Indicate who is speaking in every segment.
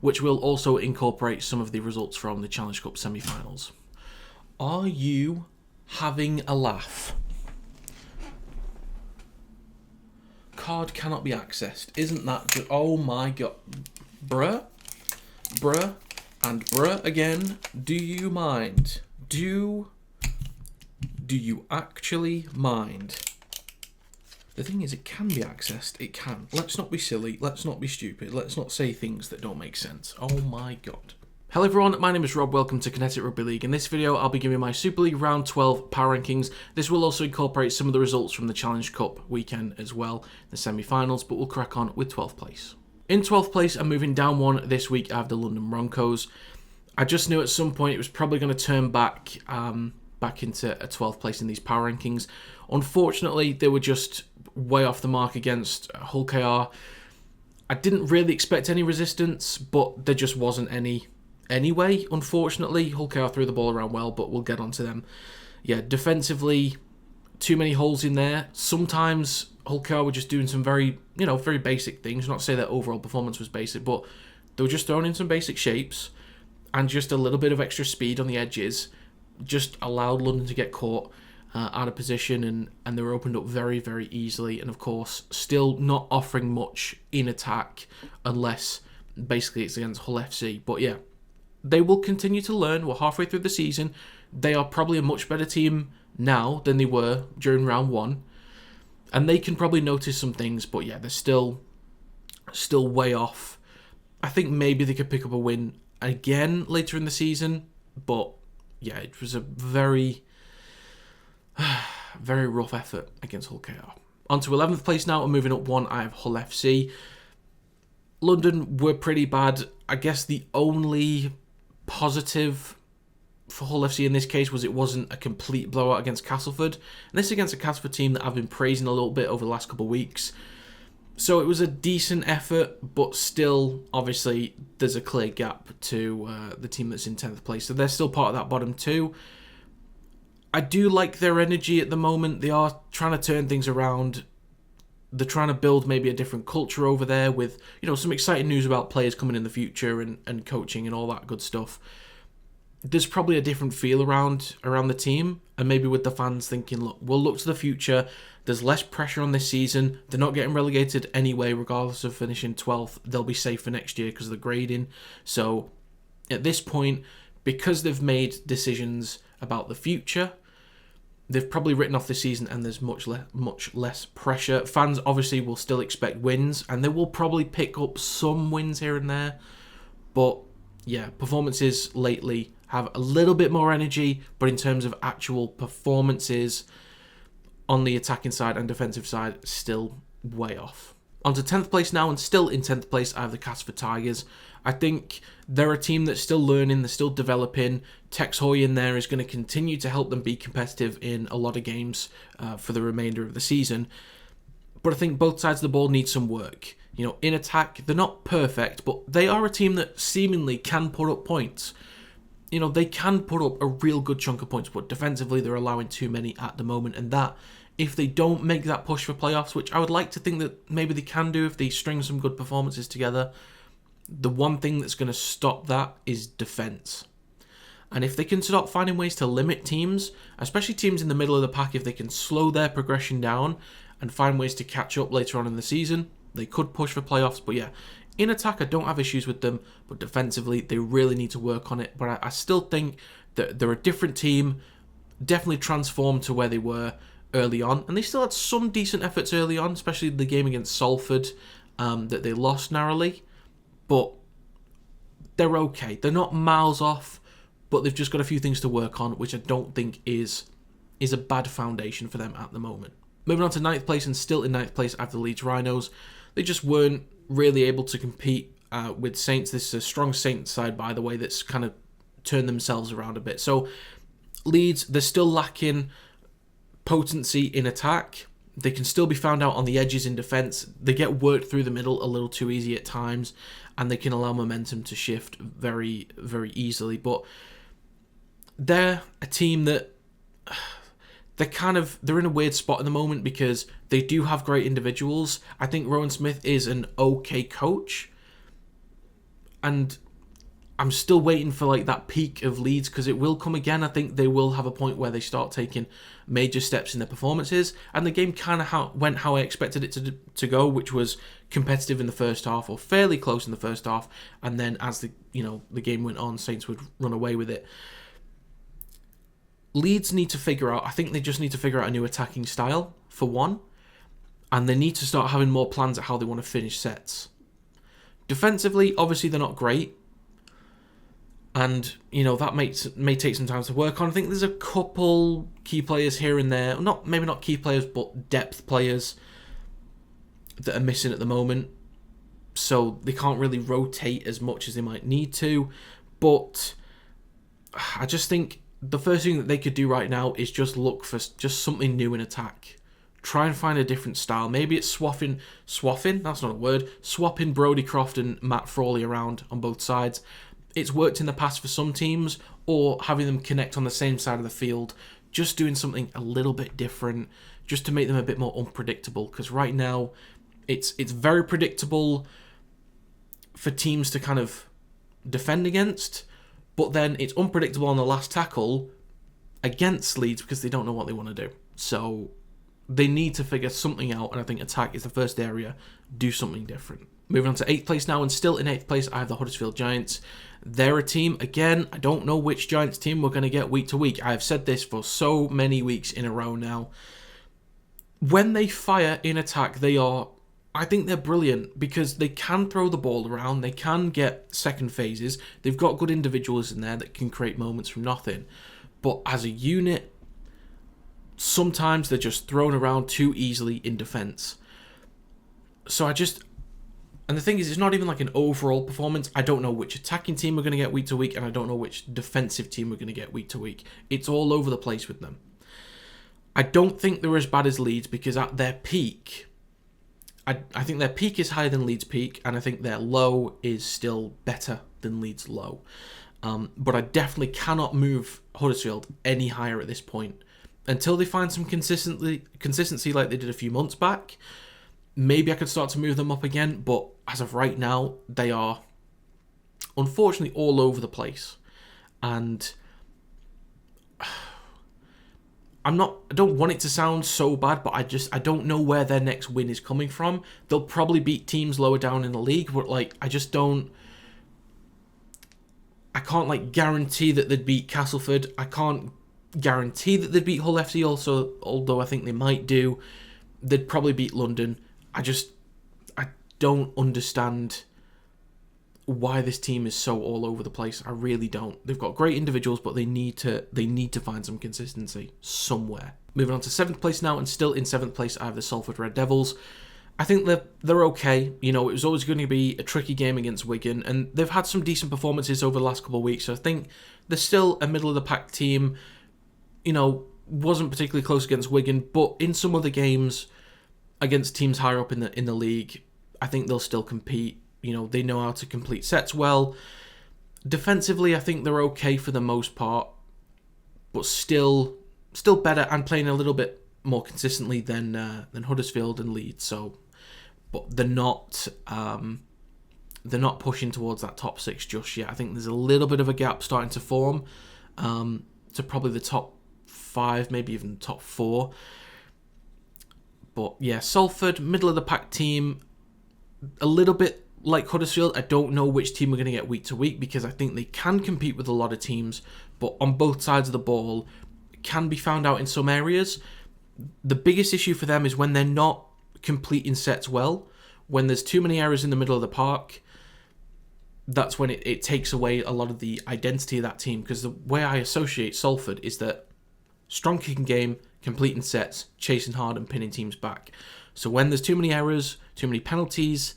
Speaker 1: which will also incorporate some of the results from the Challenge Cup semi-finals. Are you having a laugh? Card cannot be accessed. Isn't that good? Oh my god. Bruh, and bruh again. Do you mind? Do you actually mind? The thing is, it can be accessed. It can. Let's not be silly. Let's not be stupid. Let's not say things that don't make sense. Oh my god. Hello everyone, my name is Rob, welcome to Kinetic Rugby League. In this video I'll be giving my Super League Round 12 power rankings. This will also incorporate some of the results from the Challenge Cup weekend as well, the semi-finals, but we'll crack on with 12th place. In 12th place and moving down one this week I have the London Broncos. I just knew at some point it was probably going to turn back into a 12th place in these power rankings. Unfortunately they were just way off the mark against Hull KR. I didn't really expect any resistance, but there just wasn't any. Anyway, unfortunately, Hull KR threw the ball around well, but we'll get onto them. Yeah, defensively, too many holes in there. Sometimes Hull KR were just doing some very basic things. Not to say their overall performance was basic, but they were just throwing in some basic shapes and just a little bit of extra speed on the edges. Just allowed London to get caught out of position, and they were opened up very, very easily. And of course, still not offering much in attack unless basically it's against Hull FC. But yeah. They will continue to learn. We're halfway through the season. They are probably a much better team now than they were during round one. And they can probably notice some things, but yeah, they're still way off. I think maybe they could pick up a win again later in the season. But yeah, it was a very, very rough effort against Hull KR. On to 11th place now, and moving up one, I have Hull FC. London were pretty bad. I guess the only positive for Hull FC in this case was it wasn't a complete blowout against Castleford. And this is against a Castleford team that I've been praising a little bit over the last couple of weeks. So it was a decent effort, but still, obviously, there's a clear gap to the team that's in 10th place. So they're still part of that bottom two. I do like their energy at the moment. They are trying to turn things around. They're trying to build maybe a different culture over there with, some exciting news about players coming in the future and coaching and all that good stuff. There's probably a different feel around the team, and maybe with the fans thinking, look, we'll look to the future. There's less pressure on this season. They're not getting relegated anyway, regardless of finishing 12th. They'll be safe for next year because of the grading. So at this point, because they've made decisions about the future, they've probably written off the season and there's much less pressure. Fans obviously will still expect wins, and they will probably pick up some wins here and there. But yeah, performances lately have a little bit more energy, but in terms of actual performances on the attacking side and defensive side, still way off. On to 10th place now, and still in 10th place, I have the Castleford Tigers. I think they're a team that's still learning, they're still developing. Tex Hoy in there is going to continue to help them be competitive in a lot of games for the remainder of the season. But I think both sides of the ball need some work. In attack, they're not perfect, but they are a team that seemingly can put up points. They can put up a real good chunk of points, but defensively they're allowing too many at the moment, and that, if they don't make that push for playoffs, which I would like to think that maybe they can do if they string some good performances together, the one thing that's going to stop that is defence. And if they can start finding ways to limit teams, especially teams in the middle of the pack, if they can slow their progression down and find ways to catch up later on in the season, they could push for playoffs. But yeah, in attack, I don't have issues with them, but defensively, they really need to work on it. But I still think that they're a different team, definitely transformed to where they were early on. And they still had some decent efforts early on, especially the game against Salford that they lost narrowly. But they're okay. They're not miles off, but they've just got a few things to work on, which I don't think is a bad foundation for them at the moment. Moving on to 9th place, and still in 9th place, I have the Leeds Rhinos. They just weren't really able to compete with Saints. This is a strong Saints side, by the way, that's kind of turned themselves around a bit. So Leeds, they're still lacking potency in attack. They can still be found out on the edges in defence. They get worked through the middle a little too easy at times, and they can allow momentum to shift very, very easily. But they're a team that they're in a weird spot at the moment because they do have great individuals. I think Rowan Smith is an okay coach. And I'm still waiting for like that peak of Leeds, because it will come again. I think they will have a point where they start taking major steps in their performances, and the game kind of went how I expected it to go, which was competitive in the first half, or fairly close in the first half, and then as the game went on, Saints would run away with it. Leeds need to figure out, I think they just need to figure out a new attacking style, for one, and they need to start having more plans at how they want to finish sets. Defensively, obviously they're not great, and, that may take some time to work on. I think there's a couple key players here and there. Maybe not key players, but depth players that are missing at the moment. So they can't really rotate as much as they might need to. But I just think the first thing that they could do right now is just look for just something new in attack. Try and find a different style. Maybe it's swapping, that's not a word, swapping Brodie Croft and Matt Frawley around on both sides. It's worked in the past for some teams, or having them connect on the same side of the field, just doing something a little bit different, just to make them a bit more unpredictable. Because right now, it's very predictable for teams to kind of defend against, but then it's unpredictable on the last tackle against Leeds because they don't know what they want to do. So they need to figure something out, and I think attack is the first area. Do something different. Moving on to 8th place now, and still in 8th place, I have the Huddersfield Giants. They're a team, again, I don't know which Giants team we're going to get week to week. I've said this for so many weeks in a row now. When they fire in attack, I think they're brilliant, because they can throw the ball around, they can get second phases, they've got good individuals in there that can create moments from nothing. But as a unit, sometimes they're just thrown around too easily in defence. And the thing is, it's not even like an overall performance. I don't know which attacking team we're going to get week to week, and I don't know which defensive team we're going to get week to week. It's all over the place with them. I don't think they're as bad as Leeds, because at their peak, I think their peak is higher than Leeds' peak, and I think their low is still better than Leeds' low. But I definitely cannot move Huddersfield any higher at this point. Until they find some consistency like they did a few months back, maybe I could start to move them up again, but as of right now, they are unfortunately all over the place. And I don't want it to sound so bad, but I don't know where their next win is coming from. They'll probably beat teams lower down in the league, but I can't guarantee that they'd beat Castleford. I can't guarantee that they'd beat Hull FC also, although I think they might do. They'd probably beat London. I don't understand why this team is so all over the place. I really don't. They've got great individuals, but they need to find some consistency somewhere. Moving on to 7th place now, and still in 7th place, I have the Salford Red Devils. I think they're okay. It was always going to be a tricky game against Wigan, and they've had some decent performances over the last couple of weeks, so I think they're still a middle-of-the-pack team. Wasn't particularly close against Wigan, but in some other games against teams higher up in the league, I think they'll still compete. They know how to complete sets well. Defensively, I think they're okay for the most part, but still better and playing a little bit more consistently than Huddersfield and Leeds. So, but they're not pushing towards that top 6 just yet. I think there's a little bit of a gap starting to form to probably the top 5, maybe even top 4. But yeah, Salford, middle of the pack team, a little bit like Huddersfield. I don't know which team we're going to get week to week, because I think they can compete with a lot of teams, but on both sides of the ball can be found out in some areas. The biggest issue for them is when they're not completing sets well, when there's too many errors in the middle of the park. That's when it takes away a lot of the identity of that team, because the way I associate Salford is that strong kicking game, completing sets, chasing hard and pinning teams back. So when there's too many errors, too many penalties,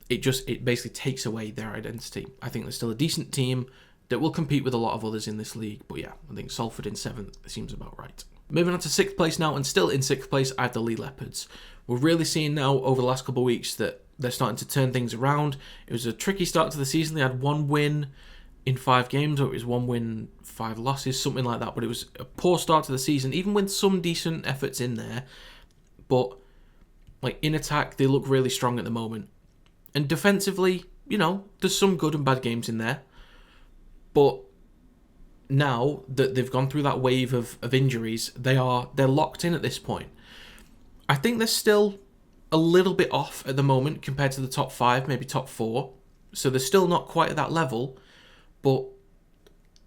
Speaker 1: it basically takes away their identity. I think they're still a decent team that will compete with a lot of others in this league. But yeah, I think Salford in 7th seems about right. Moving on to 6th place now, and still in 6th place, I have the Leigh Leopards. We're really seeing now over the last couple of weeks that they're starting to turn things around. It was a tricky start to the season. They had 1 win in 5 games, or it was 1 win, 5 losses, something like that. But it was a poor start to the season, even with some decent efforts in there. But in attack, they look really strong at the moment. And defensively, there's some good and bad games in there. But now that they've gone through that wave of injuries, they're locked in at this point. I think they're still a little bit off at the moment compared to the top 5, maybe top 4. So they're still not quite at that level, but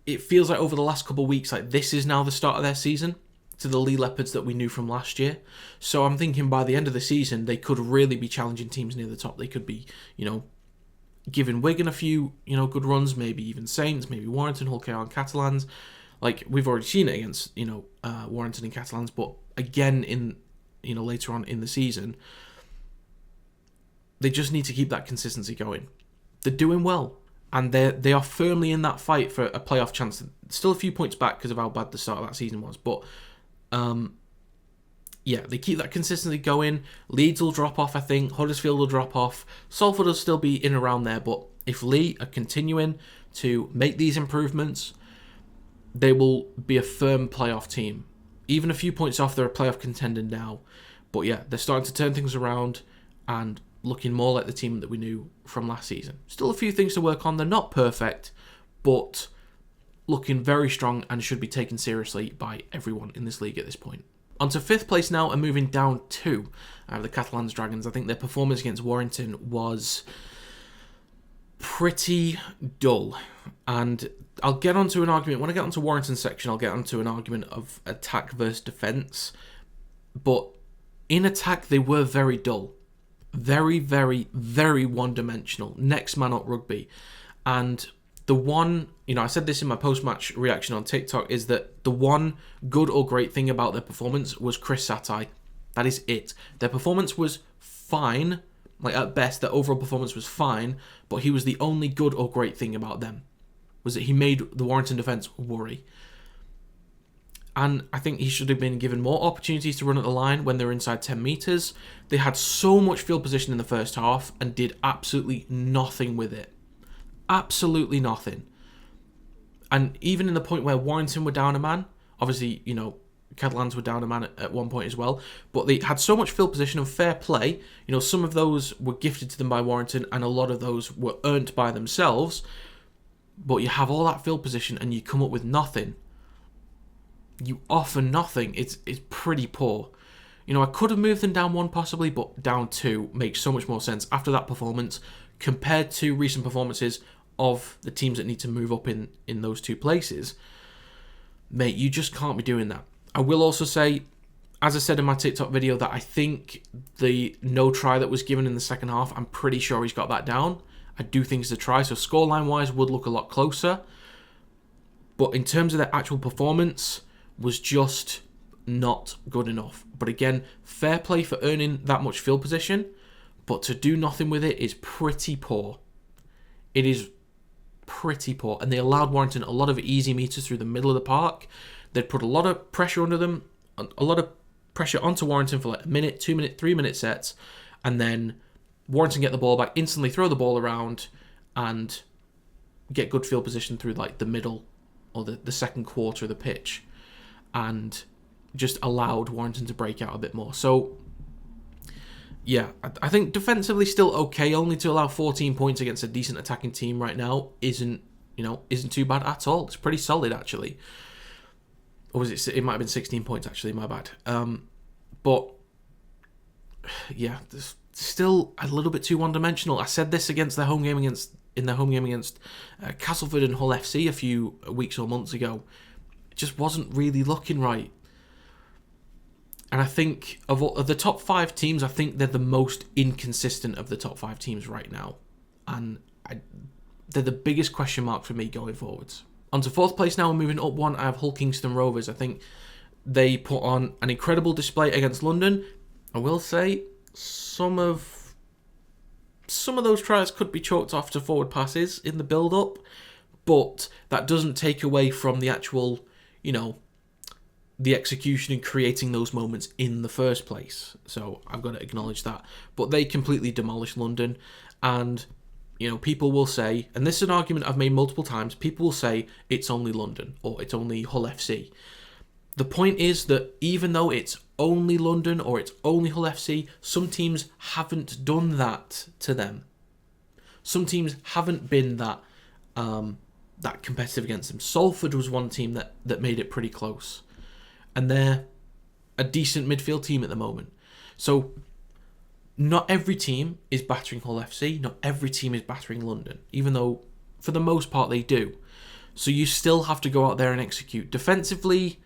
Speaker 1: it feels like over the last couple of weeks, like this is now the start of their season to the Leigh Leopards that we knew from last year. So I'm thinking by the end of the season, they could really be challenging teams near the top. They could be, giving Wigan a few, good runs, maybe even Saints, maybe Warrington, Hull KR and Catalans. Like, we've already seen it against, Warrington and Catalans, but again in, later on in the season, they just need to keep that consistency going. They're doing well, and they are firmly in that fight for a playoff chance. Still a few points back because of how bad the start of that season was, but they keep that consistency going. Leeds will drop off, I think. Huddersfield will drop off. Salford will still be in around there, but if Leigh are continuing to make these improvements, they will be a firm playoff team. Even a few points off, they're a playoff contender now. But yeah, they're starting to turn things around and looking more like the team that we knew from last season. Still a few things to work on. They're not perfect, but looking very strong and should be taken seriously by everyone in this league at this point. On to 5th place now and moving down 2. The Catalans Dragons. I think their performance against Warrington was pretty dull. And I'll get onto an argument. When I get onto Warrington's section, I'll get onto an argument of attack versus defence. But in attack, they were very dull. Very, very, very one-dimensional. Next man up rugby. And the one, I said this in my post-match reaction on TikTok, is that the one good or great thing about their performance was Chris Satai. That is it. Their performance was fine. Like, at best, their overall performance was fine, but he was the only good or great thing about them, was that he made the Warrington defence worry. And I think he should have been given more opportunities to run at the line when they were inside 10 metres. They had so much field position in the first half and did absolutely nothing with it. Absolutely nothing. And even in the point where Warrington were down a man, obviously, Catalans were down a man at one point as well, but they had so much field position and fair play. Some of those were gifted to them by Warrington and a lot of those were earned by themselves. But you have all that field position and you come up with nothing. You offer nothing. It's pretty poor. I could have moved them down 1 possibly, but down 2 makes so much more sense after that performance compared to recent performances of the teams that need to move up in those 2 places. Mate, you just can't be doing that. I will also say, as I said in my TikTok video, that I think the no try that was given in the second half, I'm pretty sure he's got that down. I do think it's a try, so scoreline-wise would look a lot closer. But in terms of their actual performance, was just not good enough. But again, fair play for earning that much field position, but to do nothing with it is pretty poor. It is pretty poor. And they allowed Warrington a lot of easy meters through the middle of the park. They'd put a lot of pressure under them, a lot of pressure onto Warrington for like a minute, 2 minute, 3 minute sets, and then Warrington get the ball back, instantly throw the ball around, and get good field position through like the middle or the second quarter of the pitch, and just allowed Warrington to break out a bit more. So yeah, I think defensively still okay. Only to allow 14 points against a decent attacking team right now isn't too bad at all. It's pretty solid actually. Or was it? It might have been 16 points actually. My bad. But yeah, there's still a little bit too one-dimensional. I said this against their home game against Castleford and Hull FC a few weeks or months ago. It just wasn't really looking right. And I think of the top 5 teams, I think they're the most inconsistent of the top 5 teams right now. And they're the biggest question mark for me going forwards. On to 4th place now, and moving up 1, I have Hull Kingston Rovers. I think they put on an incredible display against London. I will say some of those tries could be chalked off to forward passes in the build-up, but that doesn't take away from the actual, the execution and creating those moments in the first place. So I've got to acknowledge that. But they completely demolished London. And, people will say, and this is an argument I've made multiple times, people will say it's only London or it's only Hull FC. The point is that even though it's only London or it's only Hull FC, some teams haven't done that to them. Some teams haven't been that competitive against them. Salford was one team that made it pretty close. And they're a decent midfield team at the moment. So not every team is battering Hull FC. Not every team is battering London, even though for the most part they do. So you still have to go out there and execute. Defensively,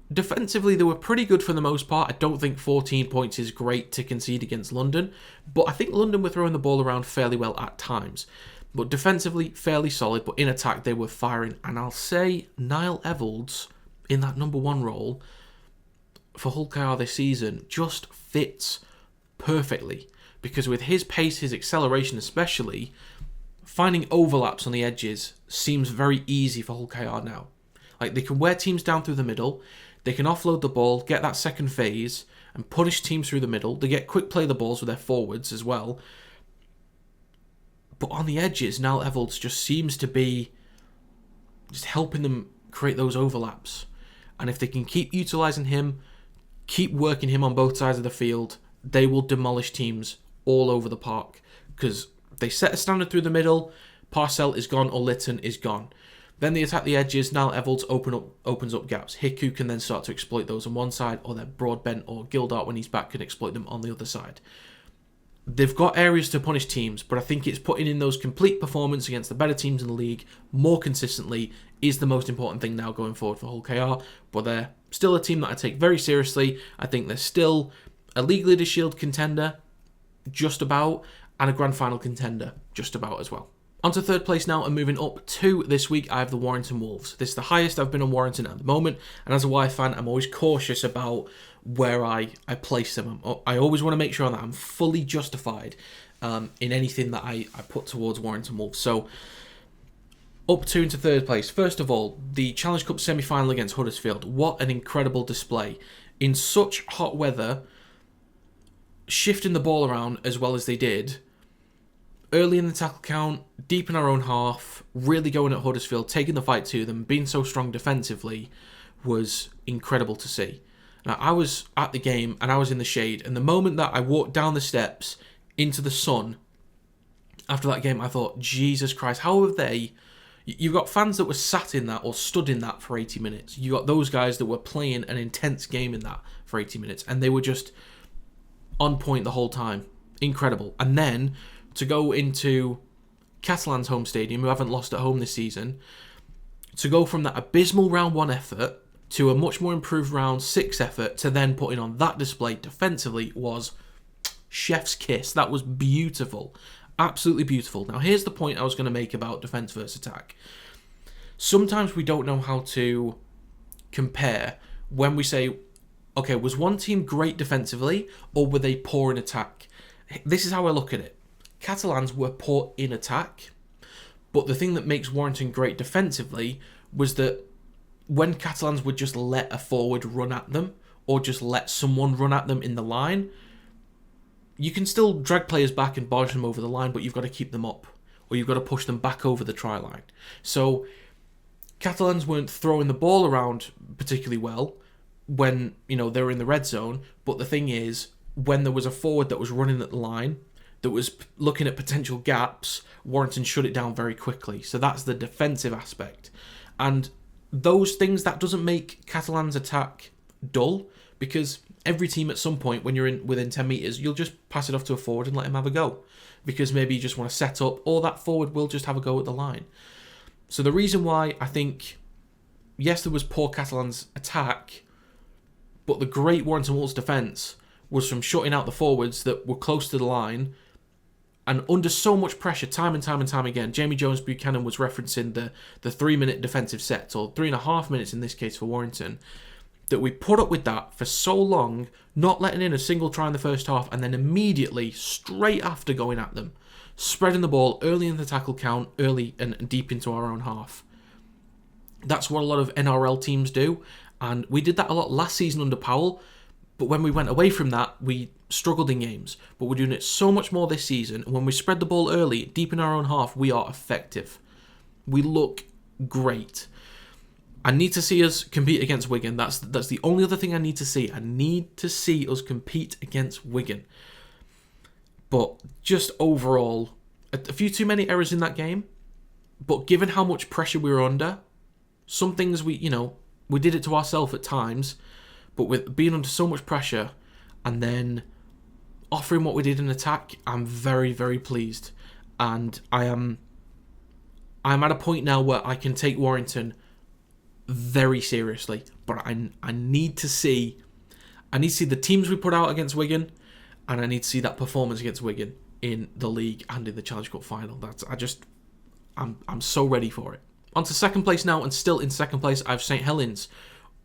Speaker 1: they were pretty good for the most part. I don't think 14 points is great to concede against London, but I think London were throwing the ball around fairly well at times. But defensively, fairly solid, but in attack, they were firing. And I'll say Niall Evalds, in that number 1 role for Hull KR this season, just fits perfectly. Because with his pace, his acceleration especially, finding overlaps on the edges seems very easy for Hull KR now. Like, they can wear teams down through the middle, they can offload the ball, get that second phase, and punish teams through the middle. They get quick play the balls with their forwards as well. But on the edges, Niall Evalds just seems to be just helping them create those overlaps. And if they can keep utilising him, keep working him on both sides of the field, they will demolish teams all over the park. Because they set a standard through the middle, Parcell is gone or Lytton is gone. Then they attack the edges, Niall Evalds opens up gaps. Hiku can then start to exploit those on one side, or then Broadbent or Gildart when he's back can exploit them on the other side. They've got areas to punish teams, but I think it's putting in those complete performance against the better teams in the league more consistently is the most important thing now going forward for Hull KR. But they're still a team that I take very seriously. I think they're still a League Leaders Shield contender, just about, and a Grand Final contender, just about as well. On to third place now, and moving up 2 this week, I have the Warrington Wolves. This is the highest I've been on Warrington at the moment, and as a Y fan, I'm always cautious about where I place them. I always want to make sure that I'm fully justified in anything that I put towards Warrington Wolves. So, up 2 into third place. First of all, the Challenge Cup semi-final against Huddersfield. What an incredible display. In such hot weather, shifting the ball around as well as they did, early in the tackle count, deep in our own half, really going at Huddersfield, taking the fight to them, being so strong defensively was incredible to see. Now, I was at the game and I was in the shade, and the moment that I walked down the steps into the sun after that game, I thought, Jesus Christ, how have they... You've got fans that were sat in that or stood in that for 80 minutes. You got those guys that were playing an intense game in that for 80 minutes, and they were just on point the whole time. Incredible. And then to go into Catalans' home stadium, who haven't lost at home this season, to go from that abysmal round 1 effort to a much more improved round 6 effort to then putting on that display defensively was chef's kiss. That was beautiful. Absolutely beautiful. Now, here's the point I was going to make about defence versus attack. Sometimes we don't know how to compare when we say, okay, was one team great defensively or were they poor in attack? This is how I look at it. Catalans were poor in attack, but the thing that makes Warrington great defensively was that when Catalans would just let a forward run at them or just let someone run at them in the line, you can still drag players back and barge them over the line, but you've got to keep them up or you've got to push them back over the try line. So Catalans weren't throwing the ball around particularly well when, they were in the red zone, but the thing is, when there was a forward that was running at the line, that was looking at potential gaps, Warrington shut it down very quickly. So that's the defensive aspect. And those things, that doesn't make Catalans' attack dull, because every team at some point, when you're within 10 metres, you'll just pass it off to a forward and let him have a go. Because maybe you just want to set up, or that forward will just have a go at the line. So the reason why I think, yes, there was poor Catalans' attack, but the great Warrington Wolves defence was from shutting out the forwards that were close to the line and under so much pressure time and time again. Jamie Jones-Buchanan was referencing the 3-minute defensive sets, or 3.5 minutes in this case for Warrington, that we put up with that for so long, not letting in a single try in the first half, and then immediately, straight after going at them, spreading the ball early in the tackle count, early and deep into our own half. That's what a lot of NRL teams do, and we did that a lot last season under Powell, but when we went away from that, we struggled in games. But we're doing it so much more this season, and when we spread the ball early, deep in our own half, we are effective. We look great. I need to see us compete against Wigan. That's the only other thing I need to see. I need to see us compete against Wigan. But just overall, a few too many errors in that game. But given how much pressure we were under, some things we did it to ourselves at times, but with being under so much pressure and then offering what we did in attack, I'm very, very pleased. And I'm at a point now where I can take Warrington very seriously. But I need to see the teams we put out against Wigan, and I need to see that performance against Wigan in the league and in the Challenge Cup final. I'm so ready for it. On to second place now, and still in second place, I have St. Helens.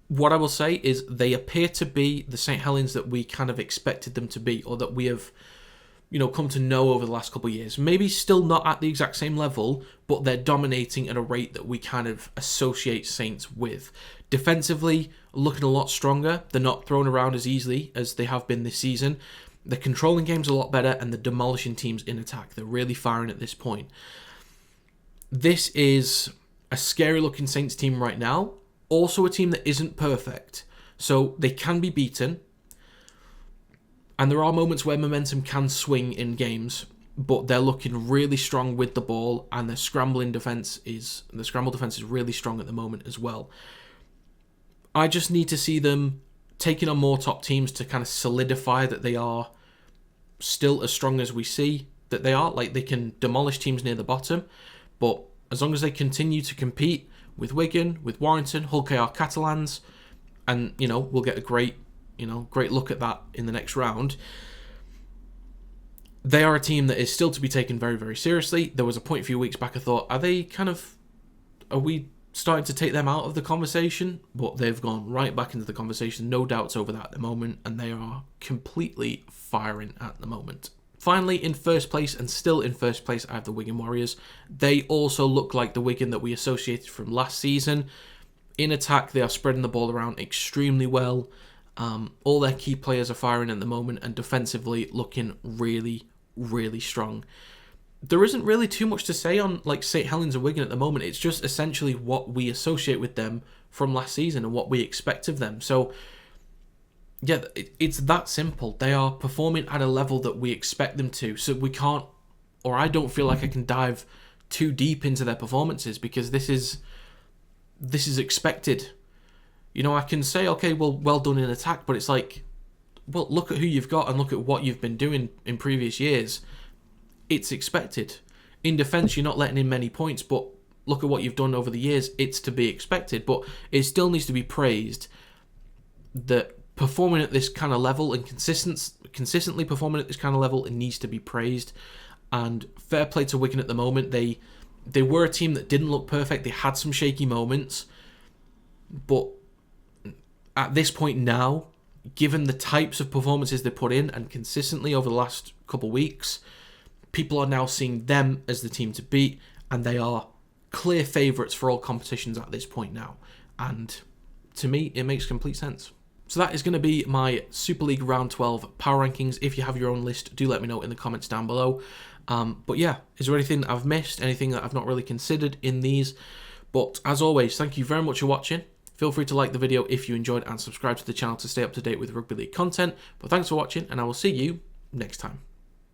Speaker 1: What I will say is they appear to be the St. Helens that we kind of expected them to be, or that we have, come to know over the last couple of years. Maybe still not at the exact same level, but they're dominating at a rate that we kind of associate Saints with. Defensively, looking a lot stronger. They're not thrown around as easily as they have been this season. They're controlling games a lot better, and they're demolishing teams in attack. They're really firing at this point. This is a scary-looking Saints team right now. Also a team that isn't perfect. So they can be beaten. And there are moments where momentum can swing in games. But they're looking really strong with the ball. And their scramble defense is really strong at the moment as well. I just need to see them taking on more top teams to kind of solidify that they are still as strong as we see that they are. Like, they can demolish teams near the bottom. But as long as they continue to compete with Wigan, with Warrington, Hull KR, Catalans, and, we'll get a great look at that in the next round. They are a team that is still to be taken very, very seriously. There was a point a few weeks back I thought, are we starting to take them out of the conversation? But they've gone right back into the conversation. No doubts over that at the moment, and they are completely firing at the moment. Finally, in first place, and still in first place, I have the Wigan Warriors. They also look like the Wigan that we associated from last season. In attack, they are spreading the ball around extremely well. All their key players are firing at the moment, and defensively looking really, really strong. There isn't really too much to say on St. Helens and Wigan at the moment. It's just essentially what we associate with them from last season and what we expect of them. So, yeah, it's that simple. They are performing at a level that we expect them to. So we can't, or I don't feel like I can dive too deep into their performances, because this is expected. I can say, okay, well done in attack, but it's like, well, look at who you've got and look at what you've been doing in previous years. It's expected. In defence, you're not letting in many points, but look at what you've done over the years. It's to be expected, but it still needs to be praised that performing at this kind of level and consistently performing at this kind of level, it needs to be praised. And fair play to Wigan at the moment. They were a team that didn't look perfect. They had some shaky moments, but at this point now, given the types of performances they put in and consistently over the last couple of weeks, people are now seeing them as the team to beat, and they are clear favourites for all competitions at this point now. And to me, it makes complete sense. So that is going to be my Super League Round 12 power rankings. If you have your own list, do let me know in the comments down below. But yeah, is there anything I've missed? Anything that I've not really considered in these? But as always, thank you very much for watching. Feel free to like the video if you enjoyed and subscribe to the channel to stay up to date with Rugby League content. But thanks for watching, and I will see you next time.